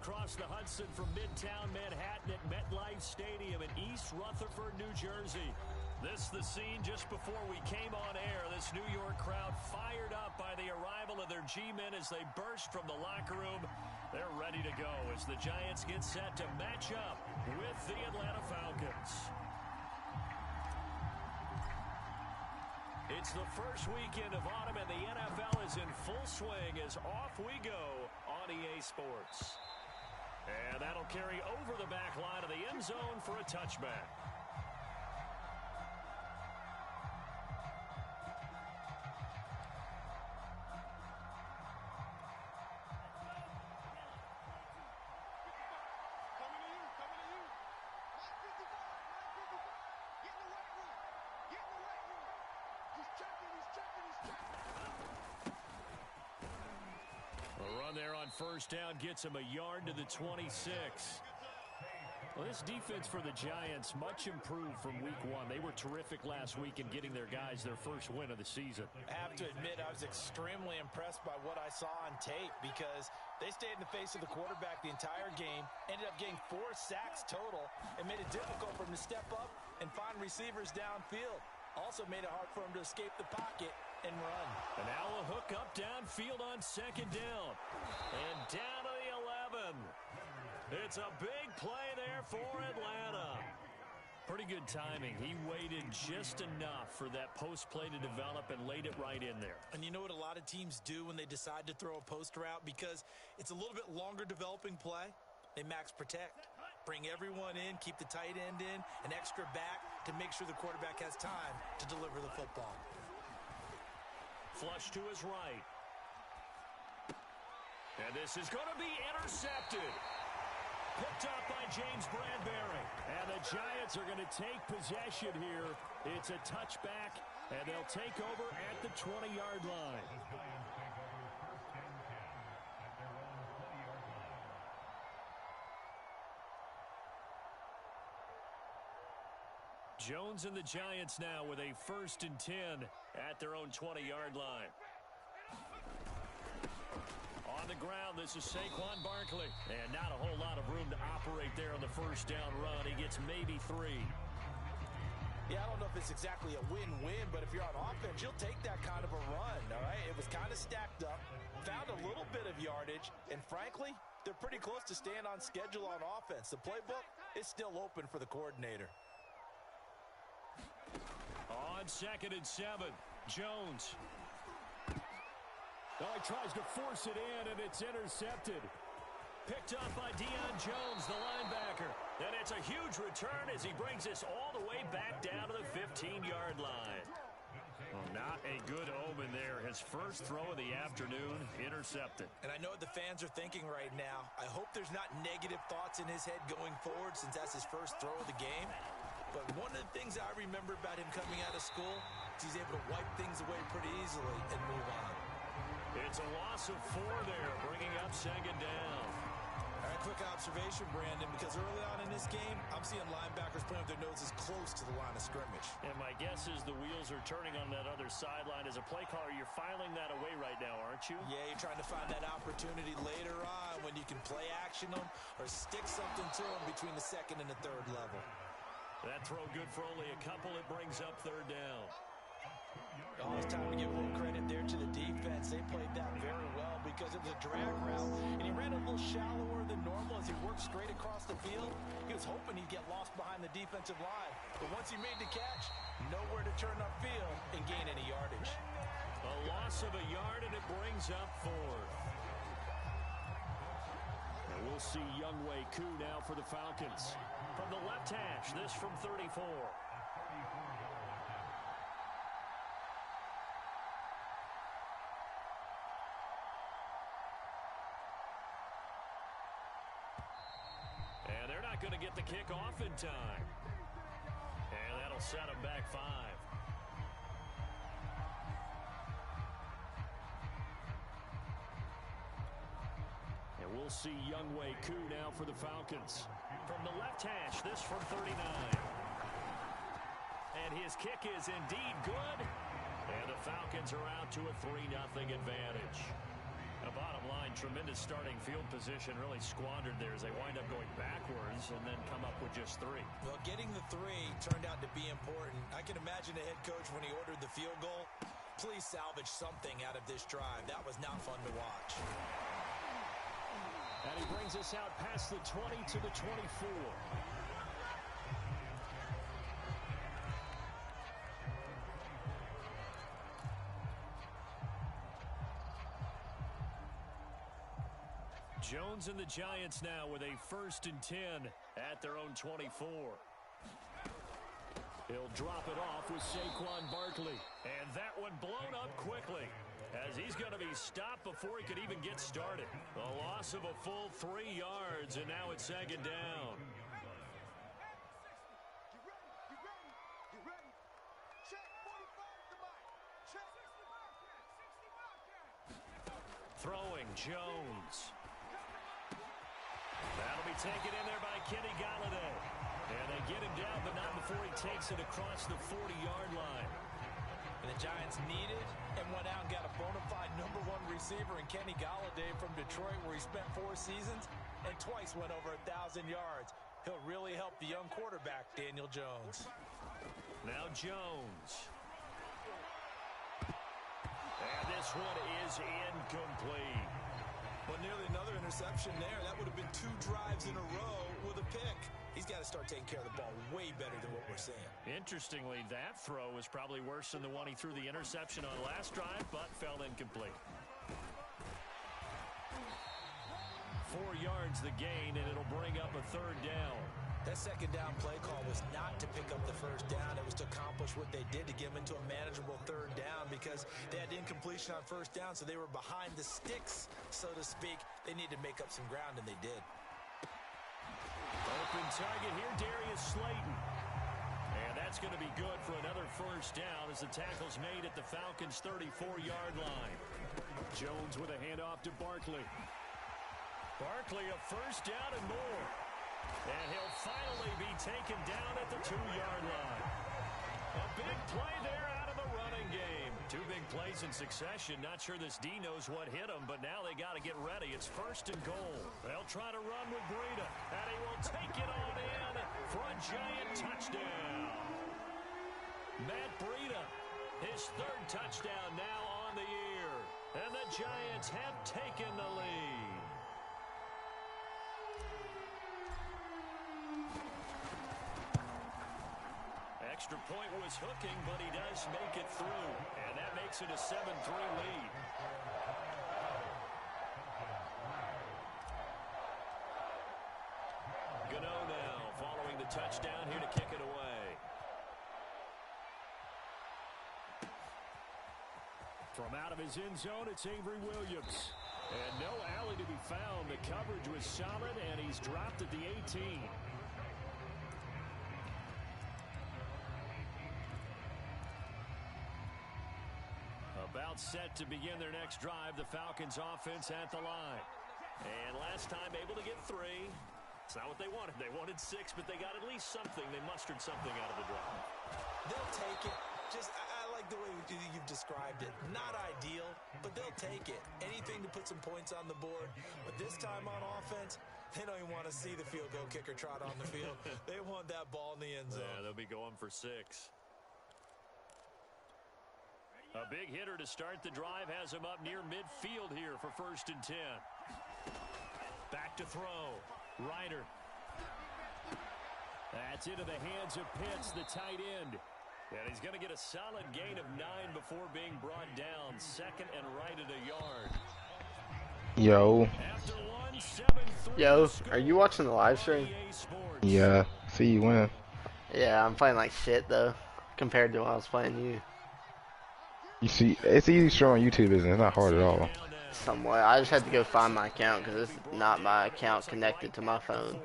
across the Hudson from Midtown Manhattan at MetLife Stadium in East Rutherford, New Jersey. This the scene just before we came on air. This New York crowd fired up by the arrival of their G-men as they burst from the locker room. They're ready to go as the Giants get set to match up with the Atlanta Falcons. It's the first weekend of autumn, and the NFL is in full swing as off we go on EA Sports. And that'll carry over the back line of the end zone for a touchback. There on first down gets him a yard to the 26. Well, this defense for the Giants much improved from week one. They were terrific last week in getting their guys their first win of the season. I have to admit, I was extremely impressed by what I saw on tape because they stayed in the face of the quarterback the entire game, ended up getting 4 sacks total, and made it difficult for him to step up and find receivers downfield. Also made it hard for him to escape the pocket and run. And now a hook up downfield on second down. And down to the 11. It's a big play there for Atlanta. Pretty good timing. He waited just enough for that post play to develop and laid it right in there. And you know what a lot of teams do when they decide to throw a post route? Because it's a little bit longer developing play. They max protect. Bring everyone in, keep the tight end in, an extra back to make sure the quarterback has time to deliver the football. Flush to his right. And this is going to be intercepted. Picked up by James Bradbury. And the Giants are going to take possession here. It's a touchback, and they'll take over at the 20-yard line. Jones and the Giants now with a 1st and 10 at their own 20-yard line. On the ground, this is Saquon Barkley. And not a whole lot of room to operate there on the first down run. He gets maybe 3. Yeah, I don't know if it's exactly a win-win, but if you're on offense, you'll take that kind of a run, all right? It was kind of stacked up, found a little bit of yardage, and frankly, they're pretty close to staying on schedule on offense. The playbook is still open for the coordinator. On 2nd and 7, Jones. Oh, he tries to force it in, and it's intercepted. Picked up by Deion Jones, the linebacker. And it's a huge return as he brings us all the way back down to the 15-yard line. Well, not a good omen there. His first throw of the afternoon, intercepted. And I know what the fans are thinking right now. I hope there's not negative thoughts in his head going forward since that's his first throw of the game. But one of the things I remember about him coming out of school is he's able to wipe things away pretty easily and move on. It's a loss of 4 there, bringing up 2nd down. All right, quick observation, Brandon, because early on in this game, I'm seeing linebackers playing with their noses close to the line of scrimmage. And my guess is the wheels are turning on that other sideline. As a play caller, you're filing that away right now, aren't you? Yeah, you're trying to find that opportunity later on when you can play action them or stick something to them between the 2nd and the 3rd level. That throw good for only a couple. It brings up 3rd down. Oh, it's time to give a little credit there to the defense. They played that very well because it was a drag route, and he ran a little shallower than normal as he worked straight across the field. He was hoping he'd get lost behind the defensive line, but once he made the catch, nowhere to turn upfield and gain any yardage. A loss of a yard, and it brings up 4th. And we'll see Younghoe Koo now for the Falcons. From the left hash, this from 34. And they're not going to get the kick off in time. And that'll set them back 5. And we'll see Younghoe Koo now for the Falcons. From the left hash, this from 39. And his kick is indeed good. And the Falcons are out to a 3-0 advantage. Bottom line, tremendous starting field position, really squandered there as they wind up going backwards and then come up with just 3. Well, getting the 3 turned out to be important. I can imagine the head coach when he ordered the field goal. Please salvage something out of this drive. That was not fun to watch. And he brings us out past the 20 to the 24. Jones and the Giants now with a 1st and 10 at their own 24. He'll drop it off with Saquon Barkley. And that one blown up quickly as he's going to be stopped before he could even get started. A loss of a full 3 yards, and now it's 2nd down. Throwing Jones. That'll be taken in there by Kenny Goggle-God. And they get him down, but not before he takes it across the 40-yard line. And the Giants needed and went out and got a bona fide #1 receiver in Kenny Goggle-God from Detroit, where he spent 4 seasons and twice went over 1,000 yards. He'll really help the young quarterback, Daniel Jones. Now Jones. And this one is incomplete. Well, nearly another interception there. That would have been 2 drives in a row with a pick. He's got to start taking care of the ball way better than what we're seeing. Interestingly, that throw was probably worse than the one he threw the interception on last drive, but fell incomplete. 4 yards the gain, and it'll bring up a 3rd down. That 2nd down play call was not to pick up the 1st down. It was to accomplish what they did to get them into a manageable 3rd down because they had incompletion on 1st down, so they were behind the sticks, so to speak. They needed to make up some ground, and they did. Open target here, Darius Slayton. And that's going to be good for another 1st down as the tackle's made at the Falcons' 34-yard line. Jones with a handoff to Barkley. Barkley a 1st down and more. And he'll finally be taken down at the 2-yard line. A big play there out of the running game. 2 big plays in succession. Not sure this D knows what hit him, but now they got to get ready. It's 1st and goal. They'll try to run with Breida, and he will take it on in for a giant touchdown. Matt Breida, his 3rd touchdown now on the year. And the Giants have taken the lead. Extra point was hooking, but he does make it through. And that makes it a 7-3 lead. Gano now following the touchdown here to kick it away. From out of his end zone, it's Avery Williams. And no alley to be found. The coverage was solid, and he's dropped at the 18. About set to begin their next drive, the Falcons offense at the line. And last time able to get 3. It's not what they wanted. They wanted 6, but they got at least something. They mustered something out of the drive. They'll take it. I like the way you've described it. Not ideal, but they'll take it. Anything to put some points on the board. But this time on offense, they don't even want to see the field goal kicker trot on the field. They want that ball in the end zone. Yeah, they'll be going for 6. A big hitter to start the drive has him up near midfield here for 1st and 10. Back to throw. Ryder. That's into the hands of Pitts, the tight end. And he's going to get a solid gain of 9 before being brought down. 2nd and right at a yard. Yo. After one, 7-3 Yo, are you watching the live stream? Yeah. See you win. Yeah, I'm playing like shit though, compared to when I was playing you. You see, it's easy to show on YouTube, isn't it? It's not hard at all. Somewhat. I just had to go find my account because it's not my account connected to my phone.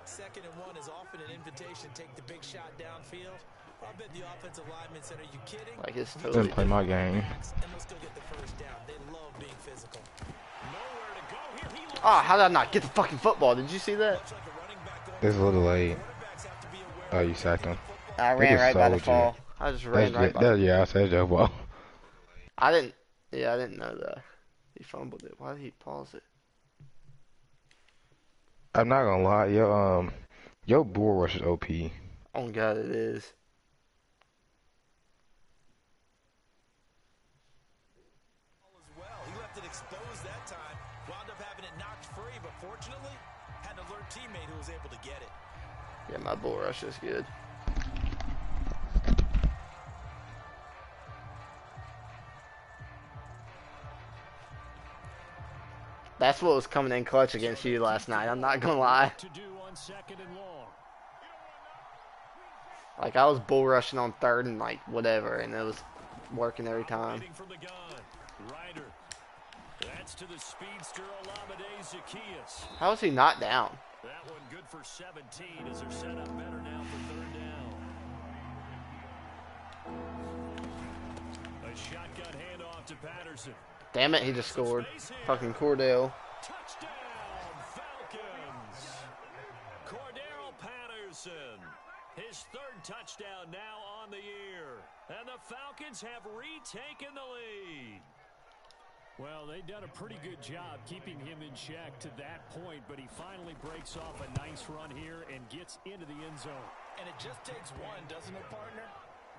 2nd and 1 is often an invitation. Take the big shot downfield. I bet the offensive lineman said, "Are you kidding?" Like it's Didn't totally play my And game. let's go get the 1st down. They love being physical. Nowhere to go here. He looks Oh, how did I not get the fucking football? Did you see that? Much like a running back going It's a little late. quarterbacks have to be aware Oh, of you sacked him. I They ran just right by the sold you. fall. I just ran right by. Yeah, I said Joe Ball. I didn't. Yeah, I didn't know that. He fumbled it. Why did he pause it? I'm not gonna lie, your bull rush is OP. Oh God, it is. As well. He left it exposed that time. Wound up having it knocked free, but fortunately, had an alert teammate who was able to get it. Yeah, my bull rush is good. That's what was coming in clutch against you last night. I'm not gonna lie. Like, I was bull rushing on third and like whatever, and it was working every time. How is he not down? That one good for 17 as they're set up better now for third down. A shotgun handoff to Patterson. Damn it, he just scored. Fucking Cordell. Touchdown, Falcons. Cordell Patterson. His third touchdown now on the year. And the Falcons have retaken the lead. Well, they've done a pretty good job keeping him in check to that point, but he finally breaks off a nice run here and gets into the end zone. And it just takes one, doesn't it, partner?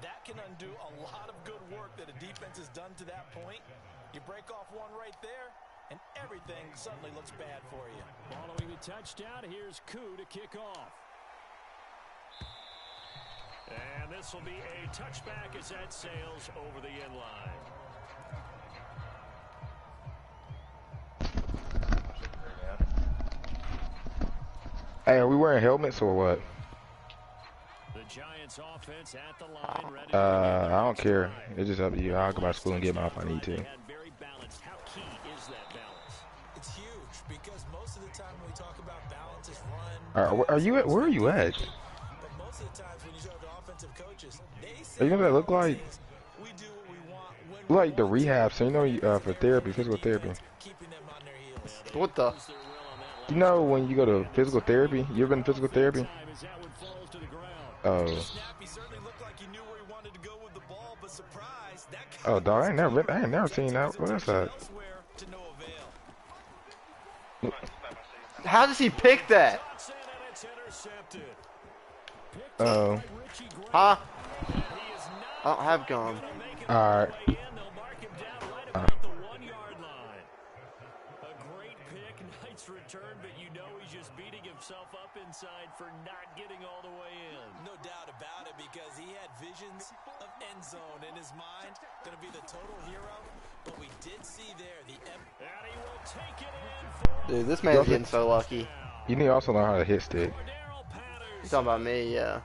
That can undo a lot of good work that a defense has done to that point. You break off one right there, and everything suddenly looks bad for you. Following the touchdown, here's Koo to kick off. And this will be a touchback as that sails over the end line. Hey, are we wearing helmets or what? The Giants offense at the line, ready I don't care. It's just up to you. I'll go by school and get mine if I need to. Very balanced. How key is that balance? It's huge because most of the time when we talk about balance is run. Where are you at? Where are you at? But most of the times when you talk to offensive coaches, they say You know what that look like? we do what we want when Look like the rehab. So for therapy, physical therapy. keeping them on their heels. What the? You know when you go to physical therapy? You ever been to physical therapy? Oh. Snappy certainly looked like he knew where he wanted to go with the ball, but surprise, that Oh, dog, I ain't never seen that. What is that? elsewhere to no avail. How does he pick that? Oh. Huh? I don't have gum. Alright. Return, but you know he's just beating himself up inside for not getting all the way in. No doubt about it, because he had visions of end zone in his mind. Going to be the total hero, but we did see there the and he will take it in for Dude, this man's getting so lucky. You need to also learn how to hit stick. You talking about me? Yeah.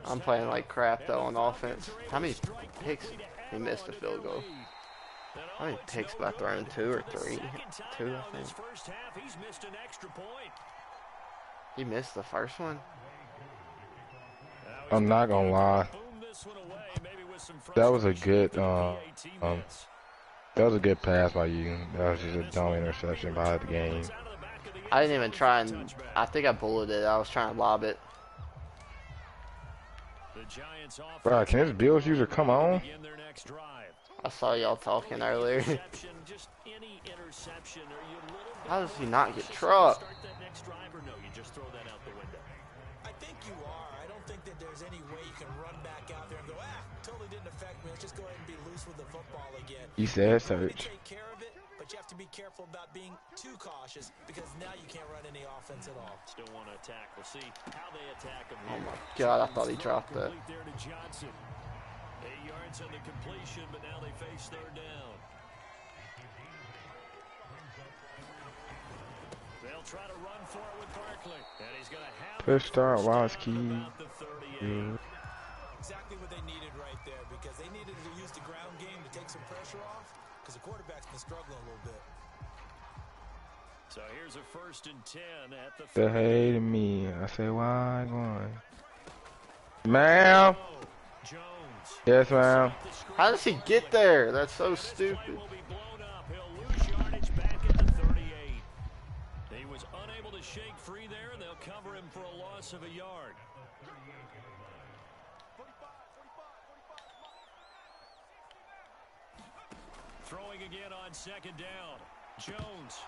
I'm playing like crap though on offense. How many picks? He missed a field goal. How many picks by throwing? 2 or 3? 2, I think. He missed the first one? I'm not gonna lie. That was a good that was a good pass by you. That was just a dumb interception by the game. I didn't even try and I think I bullied it. I was trying to lob it. Bro, can this Bills user come on? I saw y'all talking earlier. How does he not get trucked? I think you are. I don't think that there's any way you can run back out there and go, totally didn't affect me. Let's just go ahead and be loose with the football again. You said search. Take care of it, but you have to be careful about being too cautious because now you can't run any offense at all. Still want to attack. We'll see how they attack him. Oh my God, I thought he dropped that. 8 yards on the completion, but now they face third down. They'll try to run for it with Barkley, and he's going to have Push start, Wise key. Exactly what they needed right there, because they needed to use the ground game to take some pressure off, because the quarterback's been struggling a little bit. So here's a 1st and 10 at the. They hated me. I say, why going? Ma'am. Yes, ma'am. How does he get there? That's so stupid. He was unable to shake free there, and they'll cover him for a loss of a yard. Throwing again on second down. Jones.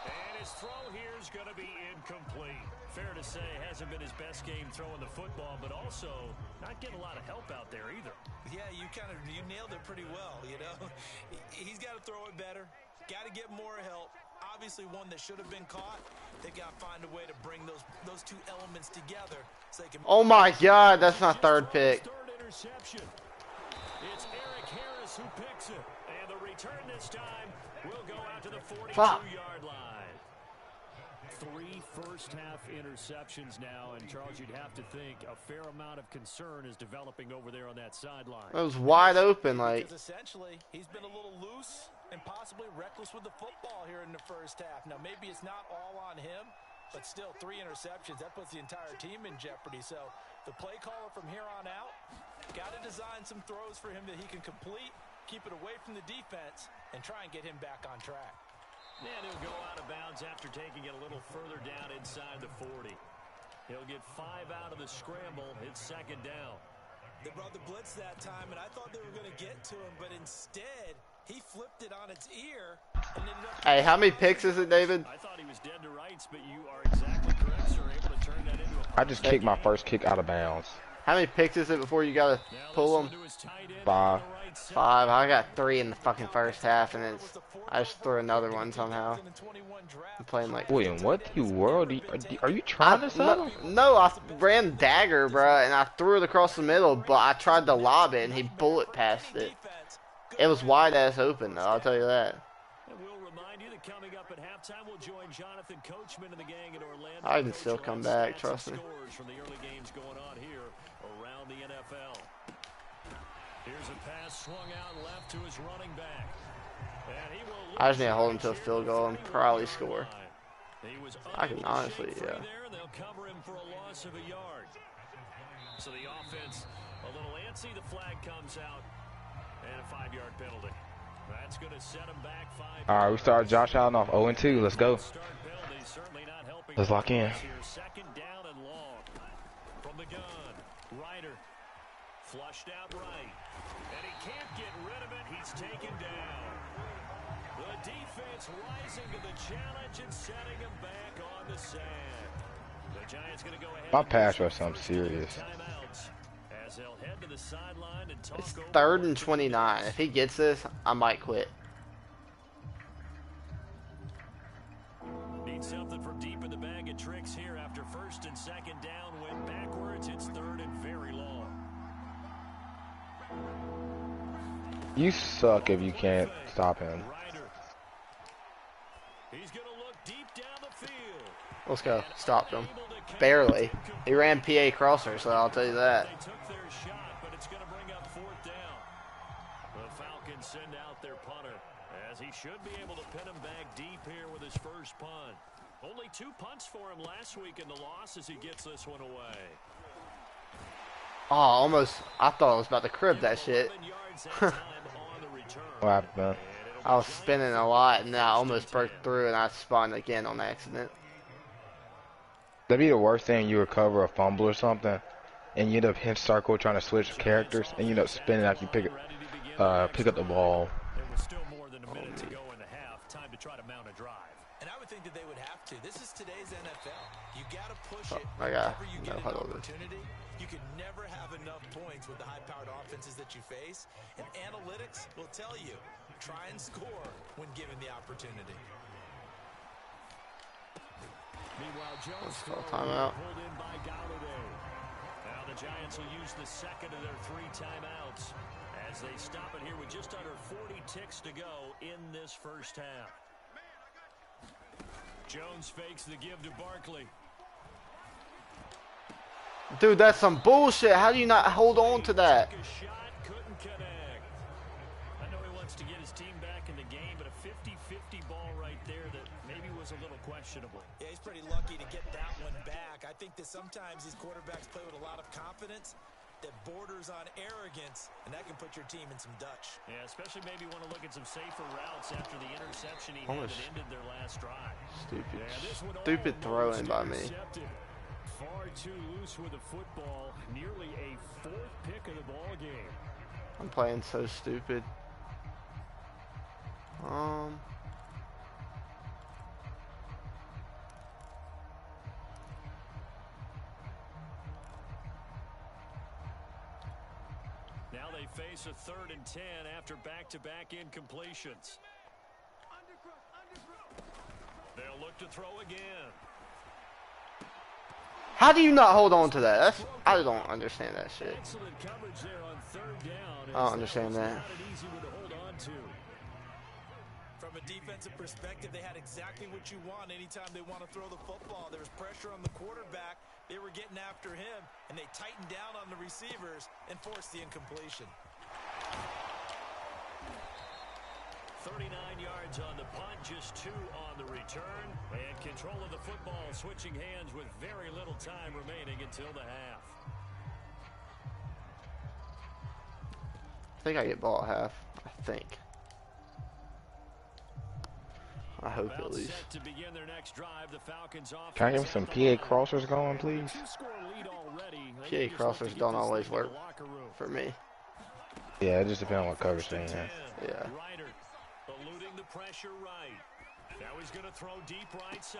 And his throw here is going to be incomplete. Fair to say, hasn't been his best game throwing the football, but also not getting a lot of help out there either. Yeah, you nailed it pretty well, you know. He's got to throw it better. Got to get more help. Obviously one that should have been caught. They got to find a way to bring those two elements together so they can... Oh my God, that's my third pick. Third interception. It's Eric Harris who picks it. And the return this time will go out to the 42-yard line. 3 first-half interceptions now, and Charles, you'd have to think a fair amount of concern is developing over there on that sideline. It was wide open, like. Because essentially, he's been a little loose and possibly reckless with the football here in the first half. Now, maybe it's not all on him, but still 3 interceptions. That puts the entire team in jeopardy. So the play caller from here on out got to design some throws for him that he can complete, keep it away from the defense, and try and get him back on track. And he'll go out of bounds after taking it a little further down inside the 40. He'll get 5 out of the scramble. It's second down. They brought the blitz that time, and I thought they were going to get to him, but instead, he flipped it on its ear. And ended up... Hey, how many picks is it, David? I thought he was dead to rights, but you are exactly correct, sir. Able to turn that into a... I just kicked my first kick out of bounds. How many picks is it before you gotta pull them? 5. 5. I got 3 in the fucking first half, and I just threw another one somehow. I'm playing like. William, what the world? Are you trying to sell? No, I ran dagger, bro, and I threw it across the middle, but I tried to lob it, and he bullet passed it. It was wide ass open, though. I'll tell you that. Coming up at halftime, we'll join Jonathan Coachman and the gang in Orlando. I can still come back, trust me. From the early games going on here around the NFL. Here's a pass swung out left to his running back. And he will I just need to hold him to a field goal and probably score. I can honestly, yeah. They'll cover him for a loss of a yard. So the offense a little antsy. The flag comes out and a 5-yard penalty. That's going to set him back 5. All right, we start Josh Allen off 0-2. Let's go. Let's lock in. Second down and long. From the gun, Ryder flushed out right. And he can't get rid of it. He's taken down. The defense rising to the challenge and setting him back on the sand. The Giants going to go ahead. My pass rush something serious. As they'll head to the sideline and talk. It's 3rd and 29. If he gets this, I might quit. Need something from deep in the bag of tricks here after 1st and 2nd down. Went backwards. It's 3rd and very long. You suck if you can't stop him. He's going to look deep down the field. Let's go. Stopped him. Barely. He ran PA crosser, so I'll tell you that. They took their shot, but it's going to bring up 4th down. The Falcons send out their punter, as he should be able to pin him back deep here with his first punt. Only 2 punts for him last week in the loss as he gets this one away. Oh, almost. I thought I was about to crib that shit. What happened, man? I was spinning a lot, and then I almost broke through, and I spawned again on accident. That'd be the worst thing. You recover a fumble or something, and you end up hitting circle trying to switch characters, and you end up spinning after you pick up the ball. There was still more than a minute to go in the half. Time to try to mount a drive. And I would think that they would have to. This is today's NFL. You got to push it I got whenever you get an opportunity. You can never have enough points with the high-powered offenses that you face. And analytics will tell you, try and score when given the opportunity. Meanwhile, Jones timeout. pulled in by Goggle-God. Now the Giants will use the second of their 3 timeouts as they stop it here with just under 40 ticks to go in this first half. Jones fakes the give to Barkley. Dude, that's some bullshit. How do you not hold on to that? Took a shot, couldn't connect. I know he wants to get his team back in the game, but a 50-50 ball right there that maybe was a little questionable. Yeah, he's pretty lucky to get that one back. I think that sometimes these quarterbacks play with a lot of confidence that borders on arrogance, and that can put your team in some Dutch. Yeah, especially maybe want to look at some safer routes after the interception he had that ended their last drive. Stupid throwing by me. Far too loose with the football. Nearly a 4th pick of the ball game. I'm playing so stupid. Now they face a 3rd and 10 after back-to-back incompletions. They'll look to throw again. How do you not hold on to that? I don't understand that shit. Excellent coverage there on 3rd down. I don't understand that. Not an easy one to hold on to. From a defensive perspective, they had exactly what you want anytime they want to throw the football. There was pressure on the quarterback. They were getting after him, and they tightened down on the receivers and forced the incompletion. 39 yards on the punt, just 2 on the return. And control of the football, switching hands with very little time remaining until the half. I think I get ball at half. I think. I hope at least. Can I get some PA crossers going, please? PA crossers don't always work for me. Yeah, it just depends on what coverage they have. Yeah. Eluding the pressure right. Now he's going to throw deep right side.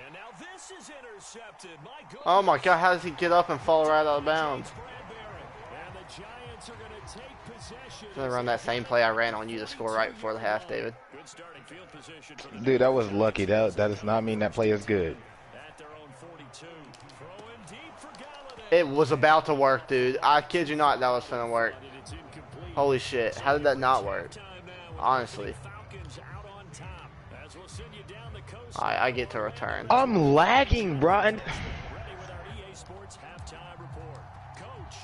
And now this is intercepted. My goodness. Oh my God, how does he get up and fall right out of bounds? And the Giants are going to take possession. I'm gonna run that same play I ran on you to score right before the half, David. Good starting field position for the Dude, that was lucky. That does not mean that play is good. at their own 42. Throw him deep for Goggle-God. It was about to work, dude. I kid you not, that was gonna work. It's incomplete. Holy shit, how did that not work? Honestly. Falcons out on top. As we'll send you down the coast. Alright, I get to return. I'm lagging, bro. Ready with our EA Sports halftime report. Coach,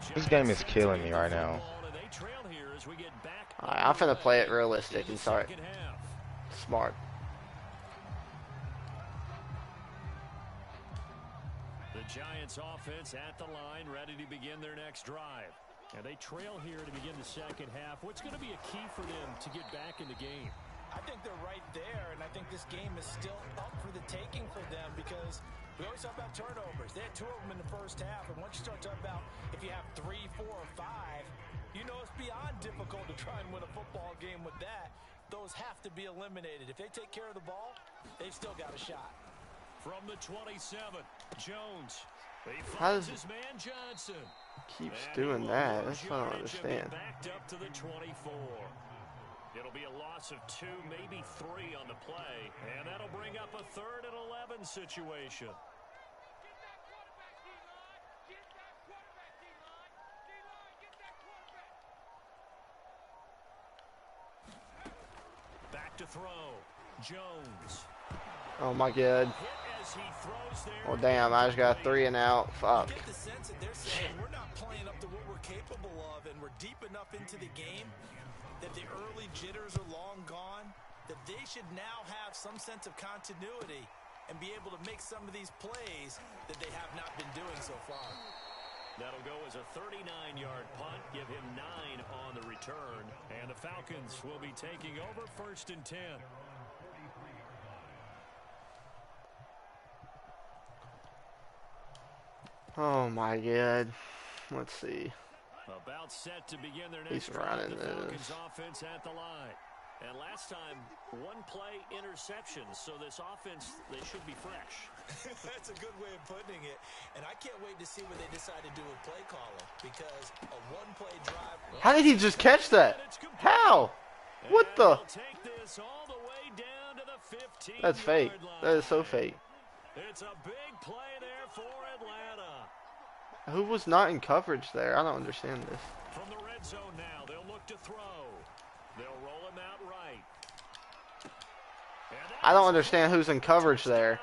the This game is killing me right now. and they trail here as we get back. Alright, I'm finna play it realistic and start Second half. smart. The Giants offense at the line, ready to begin their next drive. And they trail here to begin the second half. What's going to be a key for them to get back in the game? I think they're right there, and I think this game is still up for the taking for them because we always talk about turnovers. They had 2 of them in the first half, and once you start talking about if you have 3, 4, or 5, you know it's beyond difficult to try and win a football game with that. Those have to be eliminated. If they take care of the ball, they've still got a shot. From the 27, Jones. He How finds does his man Johnson. keeps And doing he will that? lose That's what I don't yardage and be understand. Backed up to the 24. It'll be a loss of 2, maybe 3 on the play. And that'll bring up a 3rd and 11 situation. Back to throw. Jones. Oh my God. Hit as he throws there. Well, damn, I just got 3 and out. Fuck. You get the sense that they're saying we're not playing up to what we're capable of, and we're deep enough into the game that the early jitters are long gone, that they should now have some sense of continuity and be able to make some of these plays that they have not been doing so far. That'll go as a 39-yard punt, give him 9 on the return, and the Falcons will be taking over 1st and 10. Oh my God. Let's see. About set to begin their He's next drive. running The Falcons this. offense at the line. And last time, 1 play interception, so this offense, they should be fresh. That's a good way of putting it. And I can't wait to see what they decide to do with play calling, because a 1-play drive. How did he just catch that? How? What And the? they'll take this all the way down to the 15-yard That's fake. That is so line. fake. It's a big play there for Atlanta. Who was not in coverage there? I don't understand this. From the red zone now, they'll look to throw. They'll roll him out right. I don't understand who's in coverage there.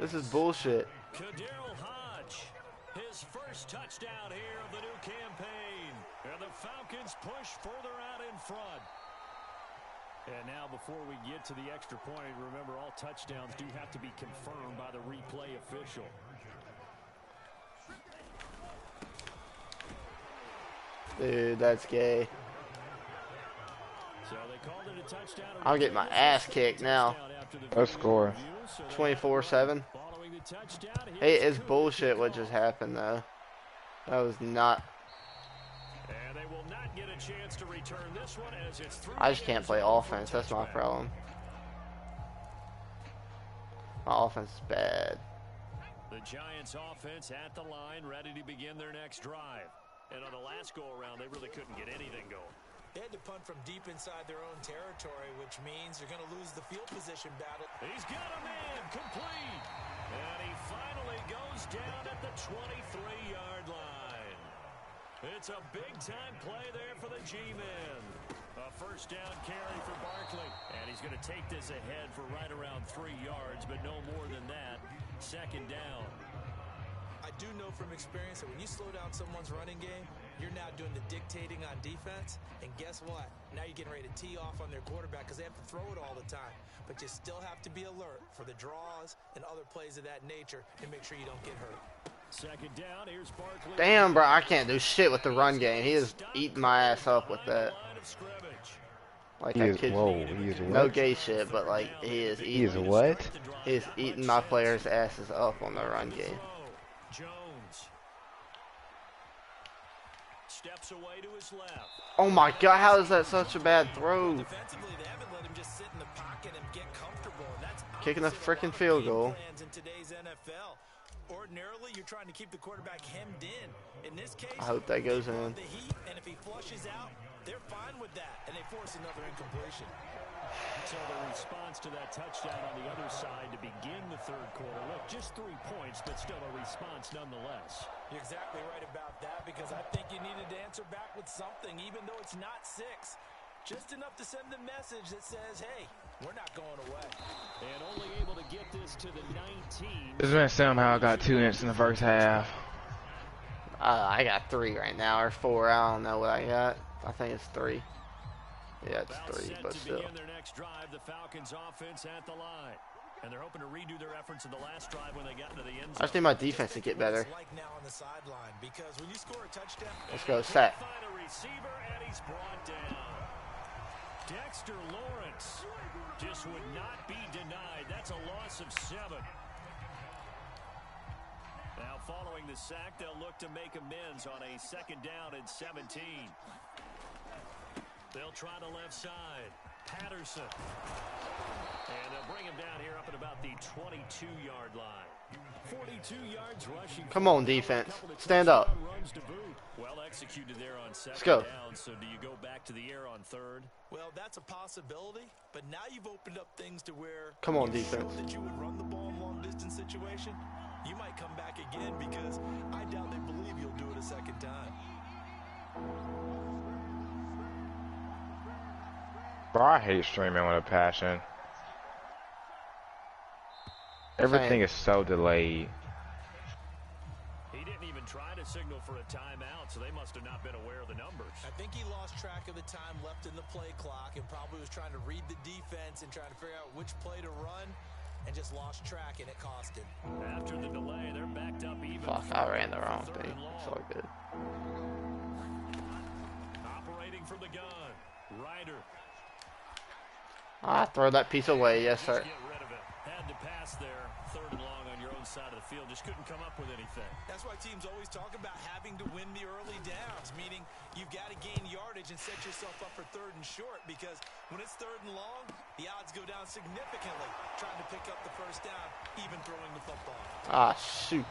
This is bullshit. Kaderl Hodge, his first touchdown here of the new campaign. And the Falcons push further out in front. And now before we get to the extra point, remember all touchdowns do have to be confirmed by the replay official. Dude, that's gay. So they called it a touchdown. I'll get my ass kicked now. Let's score. 24-7. It is bullshit what just happened, though. That was not... And they will not get a chance to return this one as it's through. I just can't play offense. That's my problem. My offense is bad. The Giants offense at the line, ready to begin their next drive. And on the last go-around, they really couldn't get anything going. They had to punt from deep inside their own territory, which means they're going to lose the field position battle. He's got a man complete. And he finally goes down at the 23-yard line. It's a big-time play there for the G-men. A first down carry for Barkley. And he's going to take this ahead for right around 3 yards, but no more than that. Second down. I do know from experience that when you slow down someone's running game, you're now doing the dictating on defense. And guess what? Now you're getting ready to tee off on their quarterback because they have to throw it all the time. But you still have to be alert for the draws and other plays of that nature and make sure you don't get hurt. Second down, here's Barkley. Damn, bro, I can't do shit with the run game. He is eating my ass up with that. Like, I kid you. No gay shit, but like, he is eating. He is what? He is eating my players' asses up on the run game. Jones steps away to his left. Oh my god, how is that such a bad throw? Defensively, they haven't let him just sit in the pocket and get comfortable. That's Kicking a freaking field goal. in today's NFL. Ordinarily, you're trying to keep the quarterback hemmed in. In this case, I hope that goes in. the heat, and if he flushes out, they're fine with that, and they force another incompletion. So the response to that touchdown on the other side to begin the third quarter. Look, just 3 points, but still a response nonetheless. You're exactly right about that, because I think you needed to answer back with something, even though it's not 6. Just enough to send the message that says, hey, we're not going away. And only able to get this to the 19. This man somehow got 2 inches in the first half. I got 3 right now, or 4. I don't know what I got. I think it's 3. Yeah, it's 3, but still. Their next drive, the Falcons offense at the line. And they're hoping to redo their efforts in the last drive when they got into the end zone. I just need my defense to get better. Like now on the sideline, because when you score a touchdown, Let's go, sack. Find a receiver, and he's brought down. Dexter Lawrence just would not be denied. That's a loss of 7. Now following the sack, they'll look to make amends on a second down and 17. They'll try the left side. Patterson. And they'll bring him down here up at about the 22-yard line. 42 yards rushing. Come on, defense. Stand up. Well executed there on second Let's go. down. So do you go back to the air on third? well, that's a possibility, but now you've opened up things to where Come on, you defense. showed that you would run the ball in long-distance situation. You might come back again because I doubt they believe you'll do it a second time. Bro, I hate streaming with a passion. Everything is so delayed. He didn't even try to signal for a timeout, so they must have not been aware of the numbers. I think he lost track of the time left in the play clock and probably was trying to read the defense and trying to figure out which play to run and just lost track, and it cost him. After the delay, they're backed up even. Fuck, I ran the wrong thing. It's all good. Operating from the gun. Ryder. Throw that piece away. Yes, sir. Get rid of it. Had to pass there. Third and long on your own side of the field. Just couldn't come up with anything. That's why teams always talk about having to win the early downs, meaning you've got to gain yardage and set yourself up for third and short, because when it's third and long, the odds go down significantly trying to pick up the first down, even throwing the football. Shoot.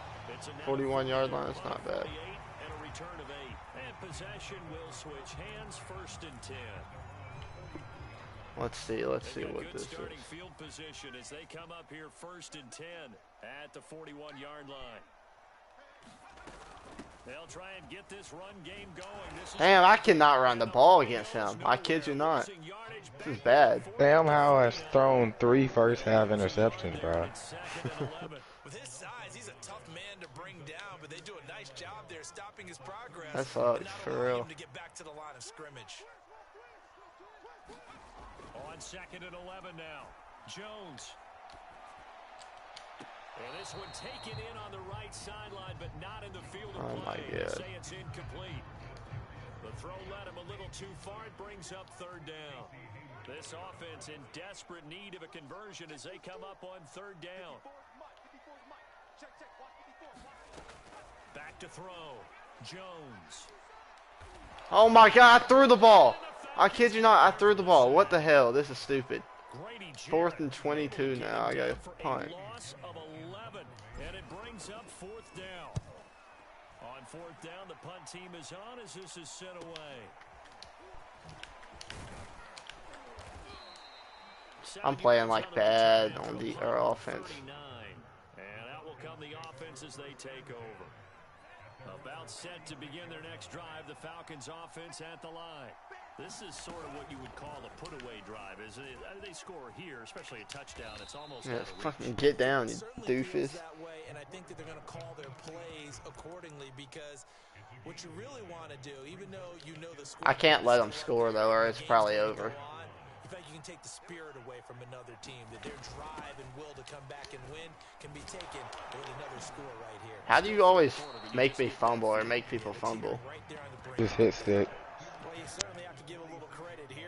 41-yard line. It's not bad. And a return of 8. And possession will switch hands. First and 10. Let's see what this is. Starting field position as they come up here first and 10 at the 41-yard line. They'll try and get this run game going. Damn, I cannot run the ball against him. I kid you not. This is bad. Sam Howell has thrown 3 first half interceptions, bro. With his size, he's a tough man to bring down, but they do a nice job there stopping his progress. That sucks, for real. To get back to the line of scrimmage. On second and 11 now. Jones. And this one taken in on the right sideline, but not in the field of play. Oh my God. Say it's incomplete. The throw led him a little too far. It brings up third down. This offense in desperate need of a conversion as they come up on third down. Back to throw. Jones. Oh my God, I threw the ball. I kid you not, I threw the ball. What the hell? This is stupid. 4th and 22 now. I got to punt. Loss of 11, and it brings up fourth down. On On fourth down, the punt team is on as this is sent away. I'm playing like bad on the offense. And out will come the offense as they take over. About set to begin their next drive, the Falcons offense at the line. This is sort of what you would call a put-away drive. Is it? They score here, especially a touchdown. It's almost yeah, fucking get down, you doofus. That way, and I think that they're going to call their plays accordingly because what you really want to do, even though you know the score, I can't let them score though, or it's probably over. In fact, you can take the spirit away from another team. That their drive and will to come back and win can be taken with another score right here. How do you always make me fumble or make people fumble? Just hit stick.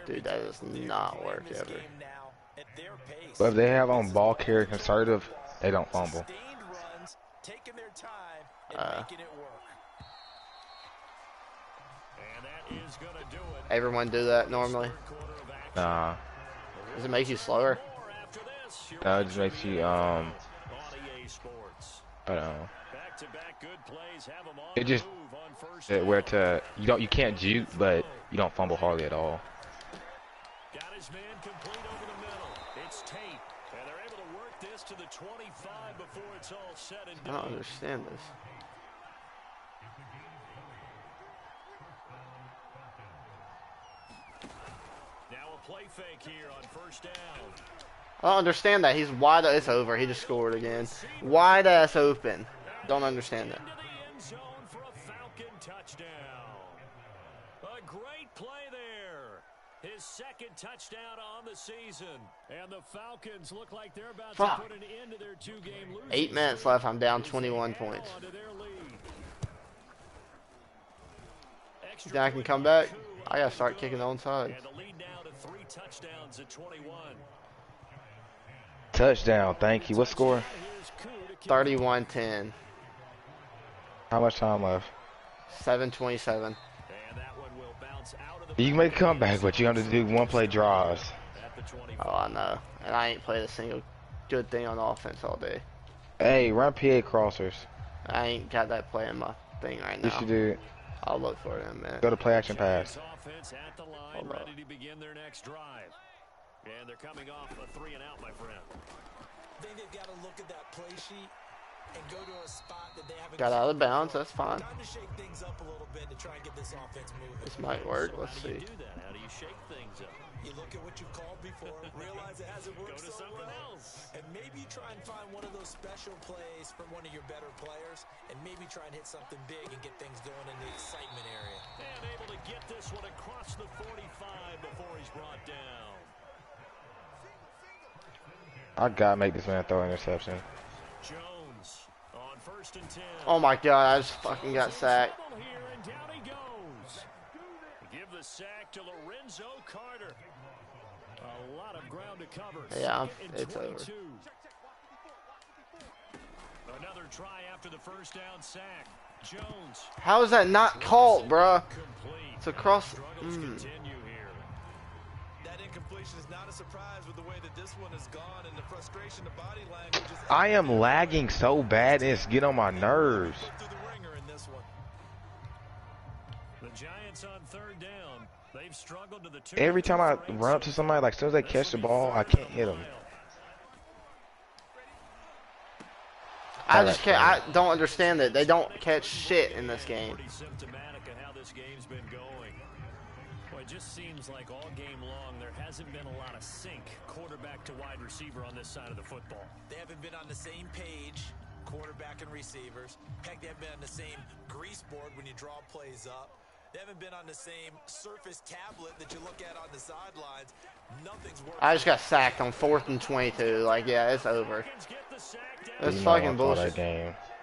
Dude, that does not work ever. But if they have on ball carrier conservative, they don't fumble. Everyone do that normally? Nah. Does it make you slower? No, it just makes you, I don't know. It just, where to, you can't juke, but you don't fumble hardly at all. Got his man complete over the middle. It's Tate, and they're able to work this to the 25 before it's all said and done. I don't understand this. Now a play fake here on first down. I don't understand that. He's wide. It's over. He just scored again. Wide ass open. Don't understand that. Into the end zone for a Falcon touchdown. A great play there. His second touchdown on the season. And the Falcons look like they're about to put an end to their two-game losing. 8 minutes left. I'm down 21 points. Then I can come back. I gotta start kicking onside. And the lead now to 3 touchdowns at 21. Touchdown, thank you. What score? 31-10. How much time left? 7:27. You can make a comeback, but you have to do one-play draws. Oh, I know. And I ain't played a single good thing on offense all day. Hey, run PA crossers. I ain't got that play in my thing right now. Yes, you do. I'll look for it in a minute. Go to play action pass. Hold up. Ready to begin their next drive. And they're coming off a 3-and-out, my friend. I think they've got to look at that play sheet and go to a spot that they haven't got out of bounds. That's fine. Time to shake things up a little bit to try and get this offense moving. This might work. Let's see. How do you shake things up? You look at what you've called before, realize it hasn't worked so well, else. and maybe try and find one of those special plays from one of your better players, and maybe try and hit something big and get things going in the excitement area. And able to get this one across the 45 before he's brought down. I gotta make this man throw an interception. Jones on 1st and 10. Oh my god, I just fucking got sacked. Here and down he goes. Give the sack to Lorenzo Carter. A lot of ground to cover. Yeah, it's over. Another try after the first down sack. Jones. How is that not called, bruh? It's across. That incompletion is not a surprise with the way that this one has gone and the frustration, the body language. I am lagging so bad, it's getting on my nerves. The Giants on 3rd down. They've struggled to the 2. Every time I run up to somebody, like as soon as they catch the ball, I can't hit them. I just can't. I don't understand it. They don't catch shit in this game. Symptomatic of how this game's been going. Well, it just seems like all game long there hasn't been a lot of sync quarterback to wide receiver on this side of the football. They haven't been on the same page, quarterback and receivers. Heck, they haven't been on the same grease board when you draw plays up. They haven't been on the same surface tablet that you look at on the sidelines. Nothing's working. I just got sacked on 4th and 22. Like, yeah, it's over. It's fucking bullshit.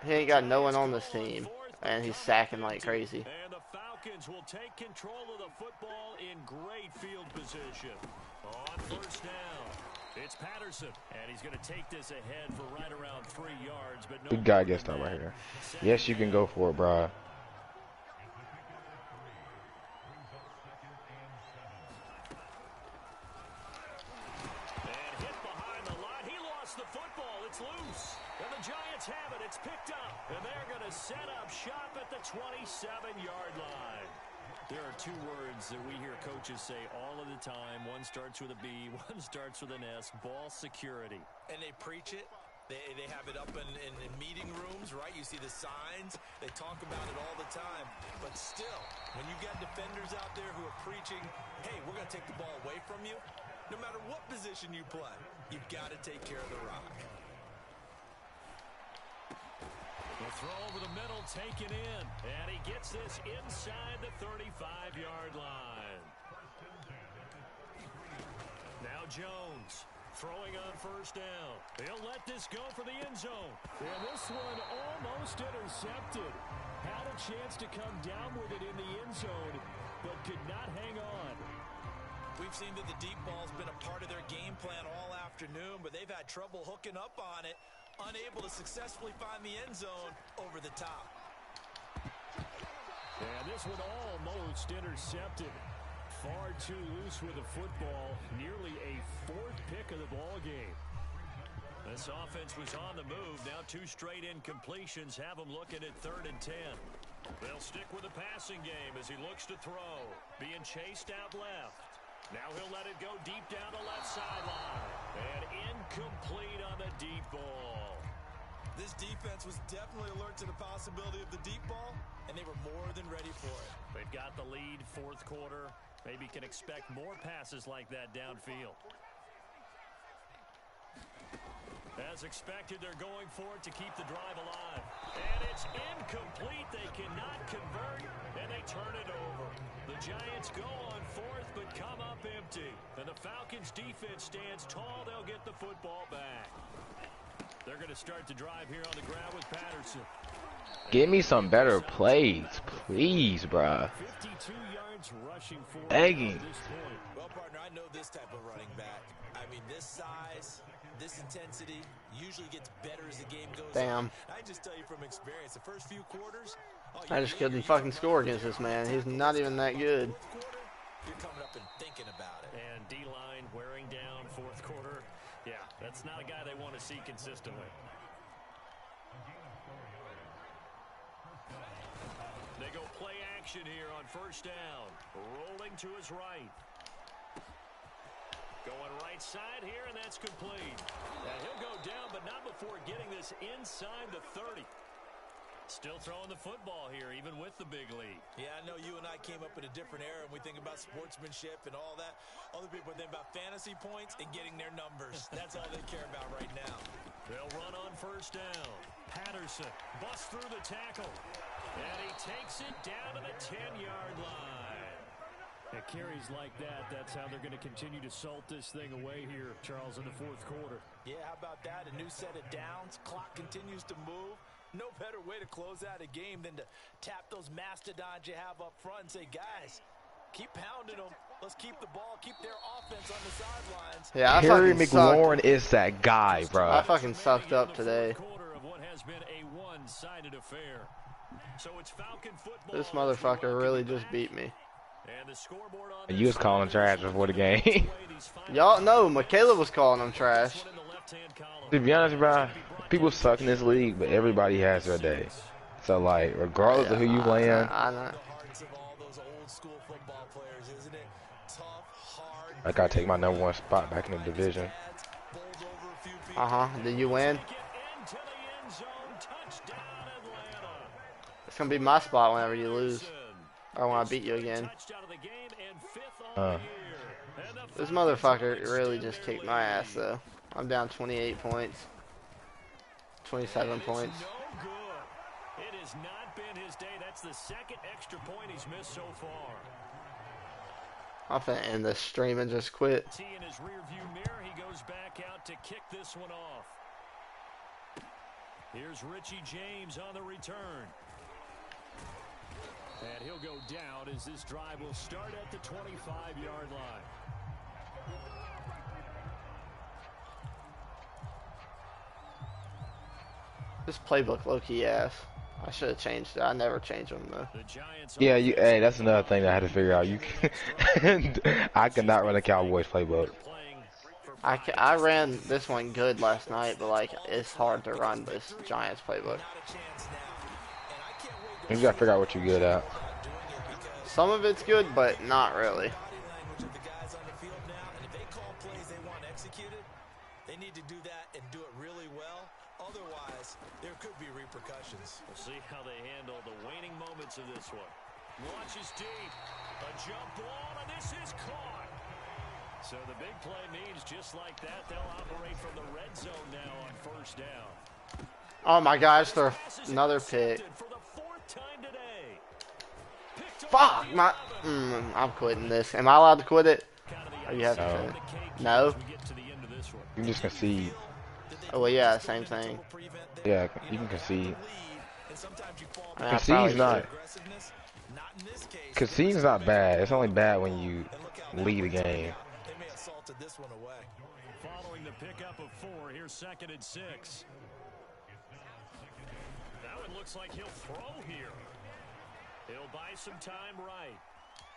He ain't got no one on this team, and he's sacking like crazy. And the Falcons will take control of the football in great field position. On 1st down, it's Patterson, and he's going to take this ahead for right around 3 yards. But no, good guy gets that right here. Yes, you can go for it, bro. And hit behind the line. He lost the football. It's loose. And the Giants have it. It's picked up. And they're going to set up shop at the 27-yard line. There are two words that we hear coaches say all of the time. One starts with a B, one starts with an S. Ball security. And they preach it. They have it up in meeting rooms, right? You see the signs. They talk about it all the time. But still, when you got defenders out there who are preaching, hey, we're going to take the ball away from you, no matter what position you play, you've got to take care of the rock. The throw over the middle, taken in. And he gets this inside the 35-yard line. Now Jones. Throwing on first down. He'll let this go for the end zone. And this one almost intercepted. Had a chance to come down with it in the end zone, but could not hang on. We've seen that the deep ball's been a part of their game plan all afternoon, but they've had trouble hooking up on it, unable to successfully find the end zone over the top. And this one almost intercepted. Far too loose with the football. Nearly a fourth pick of the ball game. This offense was on the move. Now two straight incompletions have them looking at 3rd and 10. They'll stick with the passing game as he looks to throw. Being chased out left. Now he'll let it go deep down the left sideline. And incomplete on the deep ball. This defense was definitely alert to the possibility of the deep ball, and they were more than ready for it. They've got the lead, 4th quarter. Maybe can expect more passes like that downfield. As expected, they're going for it to keep the drive alive. And it's incomplete. They cannot convert, and they turn it over. The Giants go on 4th, but come up empty. And the Falcons' defense stands tall. They'll get the football back. They're going to start the drive here on the ground with Patterson. Give me some better plays, please, bruh. 52 yards rushing for Egging. this point. Well, partner, I know this type of running back. I mean, this size, this intensity usually gets better as the game goes on. I just tell you from experience, the first few quarters, I just couldn't fucking score against this man. He's not even that good. You're coming up and thinking about it. And D-line wearing down 4th quarter. Yeah, that's not a guy they want to see consistently. They go play action here on first down. Rolling to his right. Going right side here, and that's complete. And he'll go down, but not before getting this inside the 30. Still throwing the football here, even with the big lead. Yeah, I know you and I came up in a different era, and we think about sportsmanship and all that. Other people think about fantasy points and getting their numbers. That's all they care about right now. They'll run on first down. Patterson busts through the tackle. And he takes it down to the 10-yard line. At carries like that, that's how they're going to continue to salt this thing away here, Charles, in the 4th quarter. Yeah, how about that? A new set of downs. Clock continues to move. No better way to close out a game than to tap those mastodons you have up front and say, guys, keep pounding them. Let's keep the ball, keep their offense on the sidelines. Yeah, Harry McLaurin is that guy, bro. I fucking sucked up today. So it's Falcon football. This motherfucker really just beat me. And you was calling trash before the game. Y'all know, Michaela was calling them trash. To be honest, bro, people suck in this league, but everybody has their day. So, like, regardless of who you playing, I gotta take my #1 spot back in the division. Did you win? It's gonna be my spot whenever you lose, or when I beat you again. This motherfucker really just kicked my ass, though. I'm down 28 points. 27 points. It has not been his day. That's the 2nd extra point he's missed so far. I'm finna end this stream and just quit. In his rearview mirror, he goes back out to kick this one off. Here's Richie James on the return. And he'll go down as this drive will start at the 25-yard line. This playbook low-key ass. I should have changed it. I never change them though. Yeah, hey, that's another thing that I had to figure out. You can, I cannot run a Cowboys playbook. I ran this one good last night, but like it's hard to run this Giants playbook. You gotta figure out what you're good at. Some of it's good, but not really. They need to do that and do it really well. Otherwise, there could be repercussions. We'll see how they handle the waning moments of this one. Launches deep. A jump ball, and this is caught. So the big play means just like that, they'll operate from the red zone now on first down. Oh my gosh, throw another pick. Fuck, I'm quitting this. Am I allowed to quit it? Or you have to? No? You can just concede. Oh, well, yeah, same thing. Yeah, you can concede. Concede's not bad. It's only bad when you lead a game. Following the pickup of 4, here's 2nd and 6. Now it looks like he'll throw here. He'll buy some time right.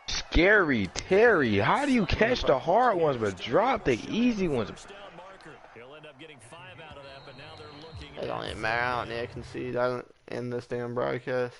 Scary Terry, how do you catch the hard ones but drop the easy ones? He'll end up getting 5 out of that, but now they're looking. It don't even matter. I don't need to concede. I don't end this damn broadcast.